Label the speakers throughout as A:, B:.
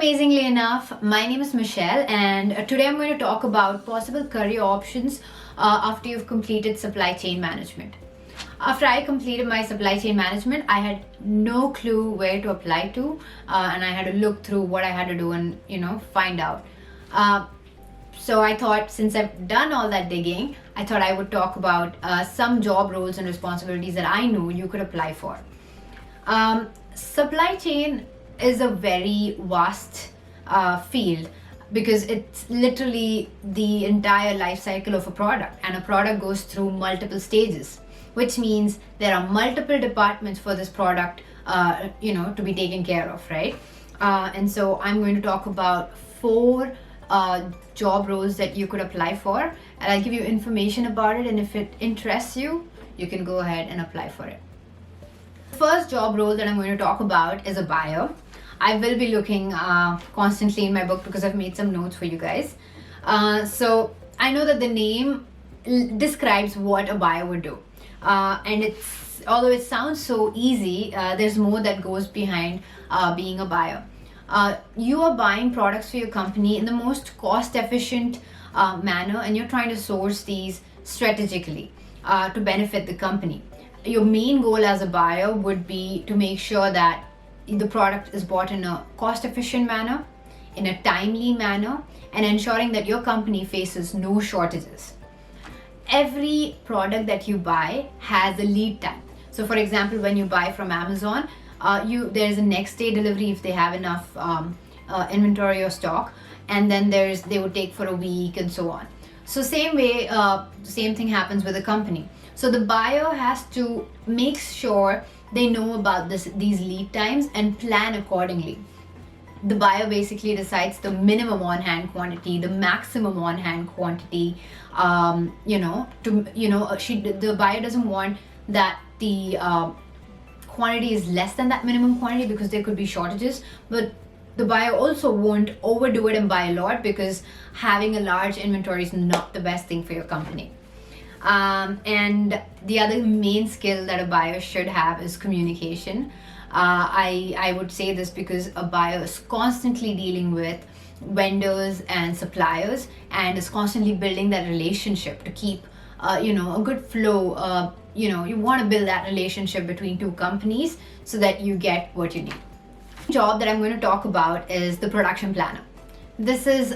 A: amazingly enough, my name is Michelle, and today I'm going to talk about possible career options after you've completed supply chain management. After I completed my supply chain management, I had no clue where to apply to, and I had to look through what I had to do and find out. So I thought, since I've done all that digging, I thought I would talk about some job roles and responsibilities that I know you could apply for. Supply chain is a very vast field because it's literally the entire life cycle of a product, and a product goes through multiple stages, which means there are multiple departments for this product to be taken care of, right? And so I'm going to talk about 4 job roles that you could apply for, and I'll give you information about it, and if it interests you, you can go ahead and apply for it. The first job role that I'm going to talk about is a buyer. I will be looking constantly in my book because I've made some notes for you guys. So I know that the name describes what a buyer would do. And although it sounds so easy, there's more that goes behind being a buyer. You are buying products for your company in the most cost-efficient manner, and you're trying to source these strategically to benefit the company. Your main goal as a buyer would be to make sure that the product is bought in a cost-efficient manner, in a timely manner, and ensuring that your company faces no shortages. Every product that you buy has a lead time. So for example, when you buy from Amazon, there is a next day delivery if they have enough inventory or stock, and then they would take for a week and so on. So same thing happens with a company. So the buyer has to make sure they know about these lead times and plan accordingly. The buyer basically decides the minimum on-hand quantity, the maximum on-hand quantity. The buyer doesn't want that the quantity is less than that minimum quantity because there could be shortages, but the buyer also won't overdo it and buy a lot, because having a large inventory is not the best thing for your company. And the other main skill that a buyer should have is communication. I would say this because a buyer is constantly dealing with vendors and suppliers and is constantly building that relationship to keep a good flow. You want to build that relationship between 2 companies so that you get what you need. The job that I'm going to talk about is the production planner. This is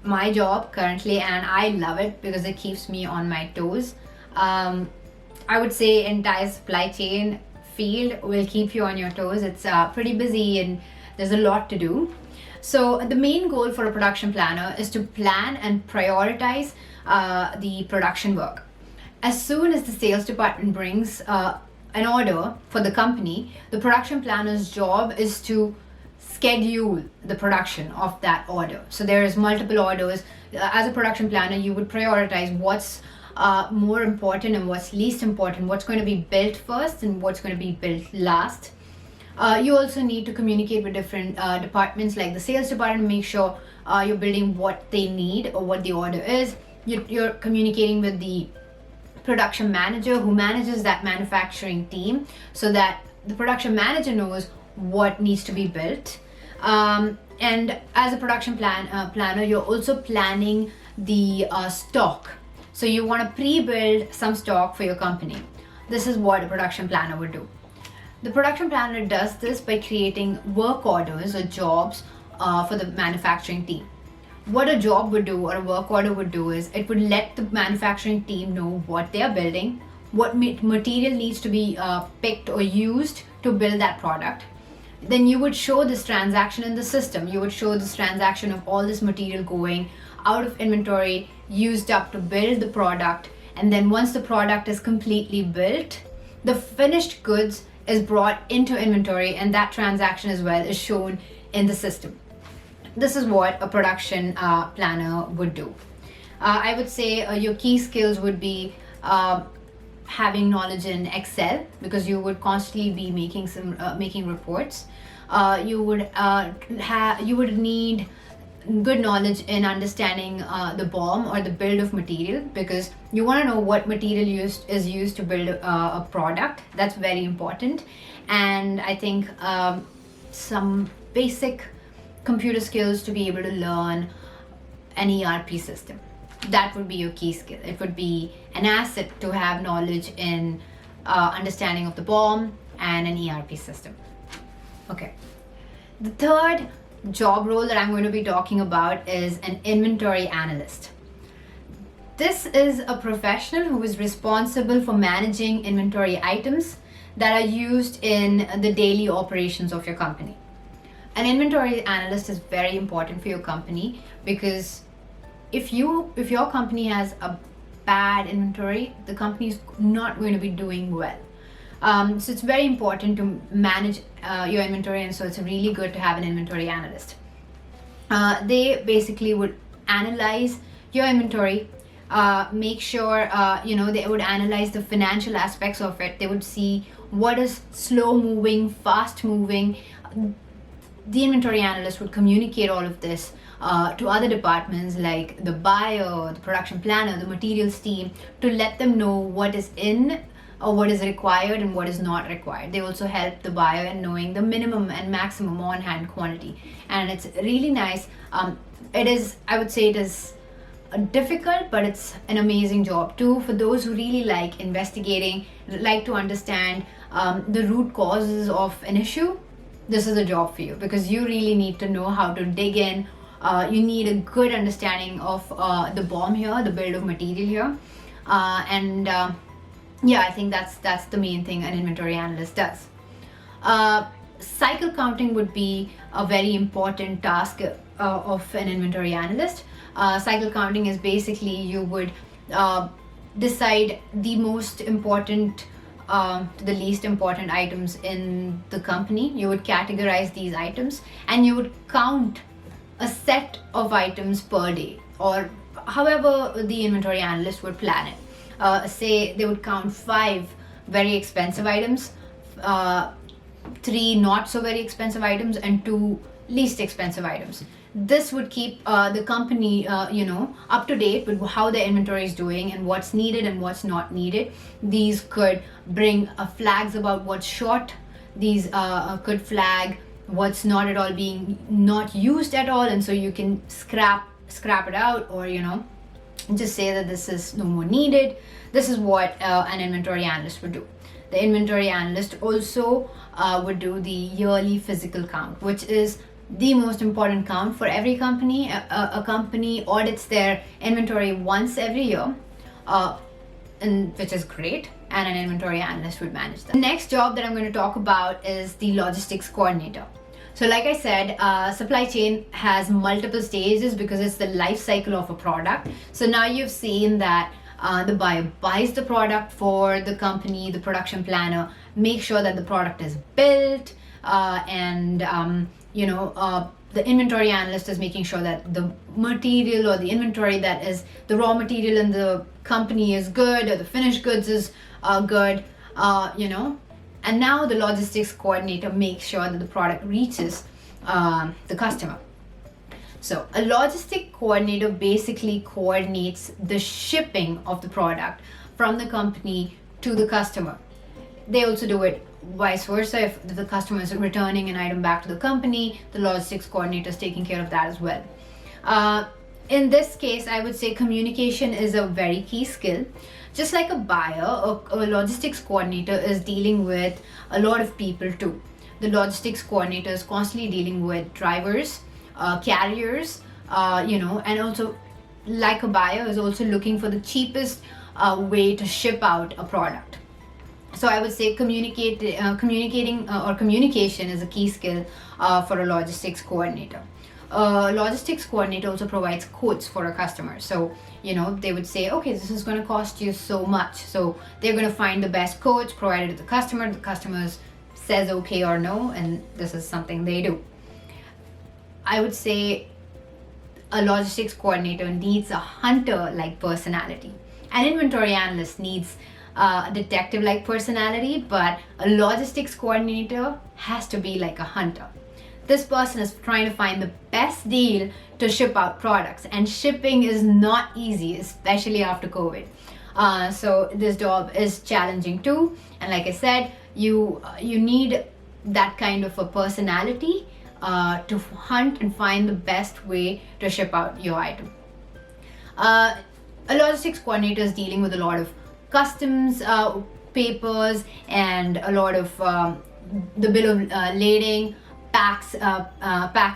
A: my job currently, and I love it because it keeps me on my toes. I would say entire supply chain field will keep you on your toes. It's pretty busy and there's a lot to do. So the main goal for a production planner is to plan and prioritize the production work. As soon as the sales department brings an order for the company, the production planner's job is to schedule the production of that order. So there is multiple orders. As a production planner, you would prioritize what's more important and what's least important, what's going to be built first and what's going to be built last. You also need to communicate with different departments like the sales department, make sure you're building what they need or what the order is. You're communicating with the production manager who manages that manufacturing team, so that the production manager knows what needs to be built. And as a production planner, you're also planning the stock. So you want to pre-build some stock for your company. This is what a production planner would do. The production planner does this by creating work orders or jobs for the manufacturing team. What a job would do or a work order would do is it would let the manufacturing team know what they are building, what material needs to be picked or used to build that product. Then you would show this transaction in the system. You would show this transaction of all this material going out of inventory, used up to build the product. And then once the product is completely built, the finished goods is brought into inventory, and that transaction as well is shown in the system. This is what a production planner would do. I would say your key skills would be having knowledge in Excel, because you would constantly be making reports. You would need good knowledge in understanding the BOM or the build of material, because you want to know what material is used to build a product. That's very important. And I think some basic computer skills to be able to learn an ERP system. That would be your key skill. It would be an asset to have knowledge in understanding of the BOM and an ERP system. Okay. The third job role that I'm going to be talking about is an inventory analyst. This is a professional who is responsible for managing inventory items that are used in the daily operations of your company. An inventory analyst is very important for your company because if your company has a bad inventory, the company is not going to be doing well. So it's very important to manage your inventory, and so it's really good to have an inventory analyst. They basically would analyze your inventory, make sure they would analyze the financial aspects of it. They would see what is slow moving, fast moving. The inventory analyst would communicate all of this to other departments like the buyer, the production planner, the materials team, to let them know what is in or what is required and what is not required. They also help the buyer in knowing the minimum and maximum on-hand quantity, and it's really nice. I would say it is difficult, but it's an amazing job too for those who really like investigating, like to understand the root causes of an issue. This is a job for you because you really need to know how to dig in. You need a good understanding of the BOM here, the bill of material here, I think that's the main thing an inventory analyst does. Cycle counting would be a very important task of an inventory analyst. Cycle counting is basically you would decide the most important to the least important items in the company. You would categorize these items and you would count a set of items per day, or however the inventory analyst would plan it. Say they would count 5 very expensive items, 3 not so very expensive items, and 2 least expensive items. This would keep the company up to date with how the inventory is doing and what's needed and what's not needed. These could bring flags about what's short. These could flag what's not at all being not used at all, and so you can scrap it out, or just say that this is no more needed. This is what an inventory analyst would do. The inventory analyst also would do the yearly physical count, which is the most important count for every company. A company audits their inventory once every year, which is great, and an inventory analyst would manage that. The next job that I'm going to talk about is the logistics coordinator. So like I said, supply chain has multiple stages because it's the life cycle of a product. So now you've seen that the buyer buys the product for the company, the production planner makes sure that the product is built, the inventory analyst is making sure that the material or the inventory that is the raw material in the company is good, or the finished goods is good, and now the logistics coordinator makes sure that the product reaches the customer. So a logistic coordinator basically coordinates the shipping of the product from the company to the customer. They also do it vice versa. If the customer is returning an item back to the company, the logistics coordinator is taking care of that as well. In this case, I would say communication is a very key skill. Just like a buyer, a logistics coordinator is dealing with a lot of people too. The logistics coordinator is constantly dealing with drivers, carriers, and also, like a buyer, is also looking for the cheapest way to ship out a product. So I would say communication is a key skill for a logistics coordinator. Logistics coordinator also provides quotes for a customer. So they would say, okay, this is going to cost you so much. So they're going to find the best quotes provided to the customer. The customer says okay or no, and this is something they do. I would say a logistics coordinator needs a hunter-like personality. An inventory analyst needs a detective-like personality, but a logistics coordinator has to be like a hunter. This person is trying to find the best deal to ship out products, and shipping is not easy, especially after COVID. So this job is challenging too, and like I said, you need that kind of a personality to hunt and find the best way to ship out your item. A logistics coordinator is dealing with a lot of customs papers and a lot of the bill of lading, pack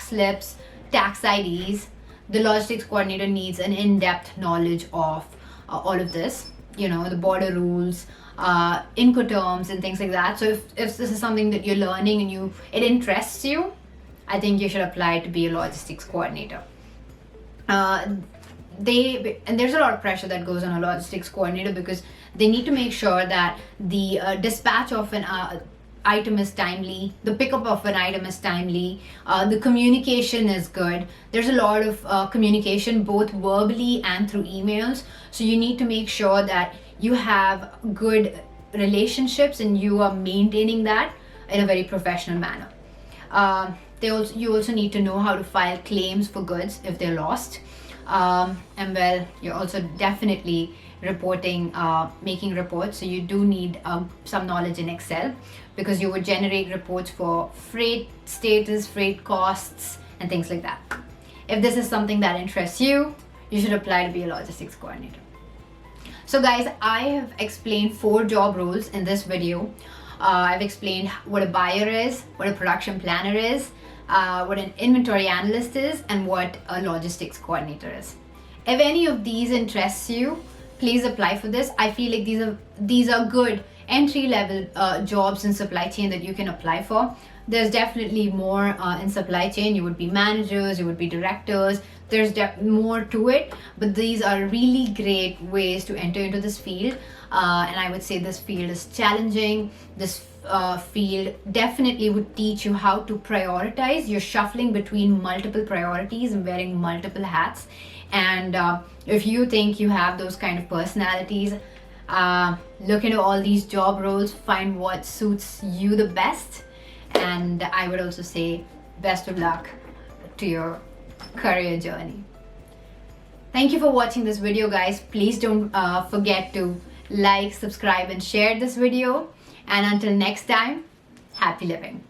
A: slips, tax IDs. The logistics coordinator needs an in-depth knowledge of all of this, the border rules, Incoterms and things like that. So if this is something that you're learning and it interests you, I think you should apply to be a logistics coordinator. And there's a lot of pressure that goes on a logistics coordinator because they need to make sure that the dispatch of an item is timely, the pickup of an item is timely, the communication is good. There's a lot of communication both verbally and through emails, so you need to make sure that you have good relationships and you are maintaining that in a very professional manner. You also need to know how to file claims for goods if they're lost. And well, you're also definitely making reports, so you do need some knowledge in Excel, because you would generate reports for freight status, freight costs, and things like that. If this is something that interests you, you should apply to be a logistics coordinator. So guys, I have explained 4 job roles in this video. I've explained what a buyer is, what a production planner is, what an inventory analyst is, and what a logistics coordinator is. If any of these interests you, please apply for this. I feel like these are good entry-level jobs in supply chain that you can apply for. There's definitely more in supply chain. You would be managers, you would be directors. There's more to it, but these are really great ways to enter into this field. And I would say this field is challenging. This field definitely would teach you how to prioritize. You're shuffling between multiple priorities and wearing multiple hats. And if you think you have those kind of personalities, look into all these job roles, find what suits you the best. And I would also say best of luck to your career journey. Thank you for watching this video, guys. Please don't forget to like, subscribe, and share this video. And until next time, happy living.